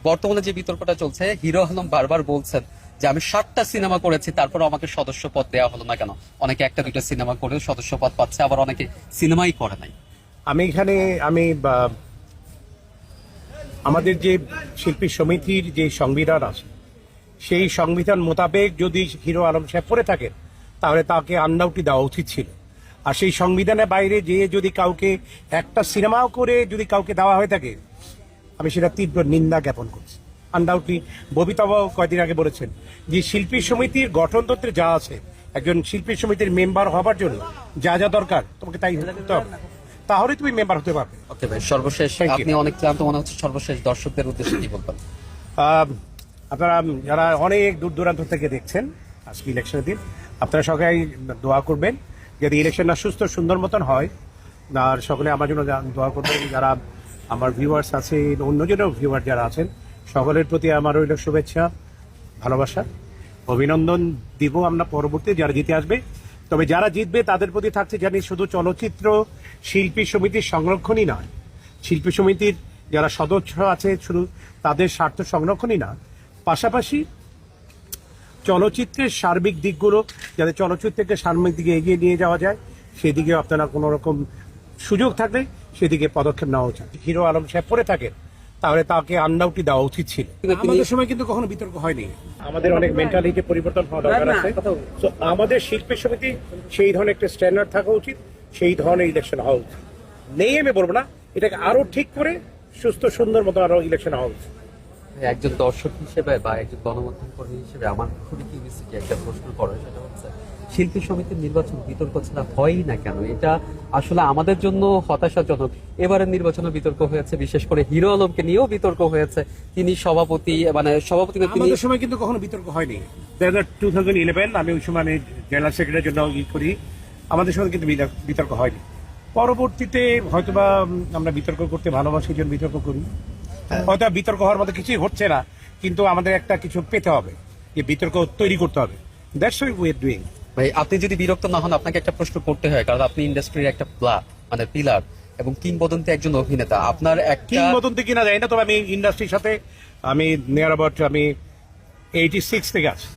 বর্তমানে যে বিতর্কটা চলছে, হিরো আলম বারবার বলছেন যে আমি 7টা সিনেমা করেছি, তারপর আমাকে সদস্য পদ দেওয়া হলো না কেন। অনেকে একটা দুইটা সিনেমা করেও সদস্য পদ পাচ্ছে, আবার অনেকে সিনেমাই করে নাই। আমি আমাদের যে শিল্পী সমিতির যে সংবিধান আছে, সেই সংবিধান মোতাবেক যদি হিরো আলম সাহেব পড়ে থাকেন, তাহলে তাকে আন্ডাউটি দেওয়া উচিত ছিল। আর সেই সংবিধানের বাইরে যে যদি কাউকে একটা সিনেমাও করে যদি কাউকে দেওয়া হয়ে থাকে, আমি সেটা তীব্র নিন্দা জ্ঞাপন করছি। আনডাউটলি ববিতাবাও কয়েকদিন আগে বলেছেন যে শিল্পী সমিতির গঠনতন্ত্রে যা আছে, একজন শিল্পী সমিতির মেম্বার হবার জন্য যা যা দরকার তোমাকে তাই করতে হবে, তাহলে তুমি মেম্বার হতে পারবে। ওকে ভাই, সর্বশেষ আপনি অনেক ক্লান্ত মনে হচ্ছে, সর্বশেষ দর্শকদের উদ্দেশ্যে কি বলবেন? আপনারা যারা অনেক দূর দূরান্ত থেকে দেখছেন, আজকে ইলেকশনের দিন, আপনারা সবাই দোয়া করবেন যদি ইলেকশনটা সুস্থ সুন্দর মতন হয়। আর সকলে আমার জন্য দোয়া করবেন। যারা আমার ভিউয়ার্স আছে, অন্যজনেও ভিউয়ার যারা আছেন, সকলের প্রতি আমার রইল শুভেচ্ছা, ভালোবাসা, অভিনন্দন দিব আমরা পরবর্তী যারা জিতে আসবে। তবে যারা জিতবে তাদের প্রতি থাকছে জানি শুধু চলচ্চিত্র শিল্পী সমিতির সংরক্ষণই নয়, শিল্পী সমিতির যারা সদস্য আছে শুধু তাদের স্বার্থ সংরক্ষণই না, পাশাপাশি চলচ্চিত্রের সার্বিক দিকগুলো যাতে চলচ্চিত্রকে সার্বিক দিকে এগিয়ে নিয়ে যাওয়া যায়, সেদিকে আপনারা কোনো রকম সুযোগ থাকলে সেদিকে পদক্ষেপ নেওয়া উচিত। হিরো আলম সাহেব পড়ে থাকেন, তাহলে তাকে আন্ডাউটি দেওয়া উচিত ছিল। আমাদের সময় কিন্তু কখনো বিতর্ক হয়নি। আমাদের অনেক মেন্টালিটি পরিবর্তন হওয়া দরকার আছে। তো আমাদের শিল্পী সমিতি সেই ধরনের একটা স্ট্যান্ডার্ড থাকা উচিত, সেই ধরনের ইলেকশন হওয়া উচিত। নেই আমি বলবো না, এটাকে আরো ঠিক করে সুস্থ সুন্দর মতো আরো ইলেকশন হওয়া উচিত। একজন দর্শক হিসেবে বা একজন গণমাধ্যম কর্মী হিসেবে আমার খুবই কিউরিয়াসিটি একটা প্রশ্ন করে, সেটা হচ্ছে শিল্পী সমিতির নির্বাচন বিতর্ক ছাড়া হয়ই না কেন? এটা আসলে আমাদের জন্য হতাশাজনক। এবারের নির্বাচনে বিতর্ক হয়েছে, বিশেষ করে হিরো আলমকে নিয়েও বিতর্ক হয়েছে। তিনি সভাপতি, মানে সভাপতি না, তিনি আমাদের সময় কিন্তু কখনো বিতর্ক হয়নি। 2011 আমি ওই সময় জেনারেল সেক্রেটারির জন্য করি, আমাদের সময় কিন্তু বিতর্ক হয়নি। পরবর্তীতে হয়তোবা আমরা বিতর্ক করতে ভালোবাসি, জন্য বিতর্ক করি। হয়তো বিতর্ক হওয়ার মতো কিছুই হচ্ছে না, কিন্তু আমাদের একটা কিছু পেতে হবে, যে বিতর্ক তৈরি করতে হবে। That's what we are doing. ভাই, আপনি যদি বিরক্ত না হন, আপনাকে একটা প্রশ্ন করতে হয়, কারণ আপনি ইন্ডাস্ট্রির একটা পিলার এবং কিংবদন্তি একজন অভিনেতা। আপনার একটা কিংবদন্তি কিনা যায় না, তবে আমি ইন্ডাস্ট্রির সাথে আমি নিয়ার অ্যাবাউট 86 থেকে আছি।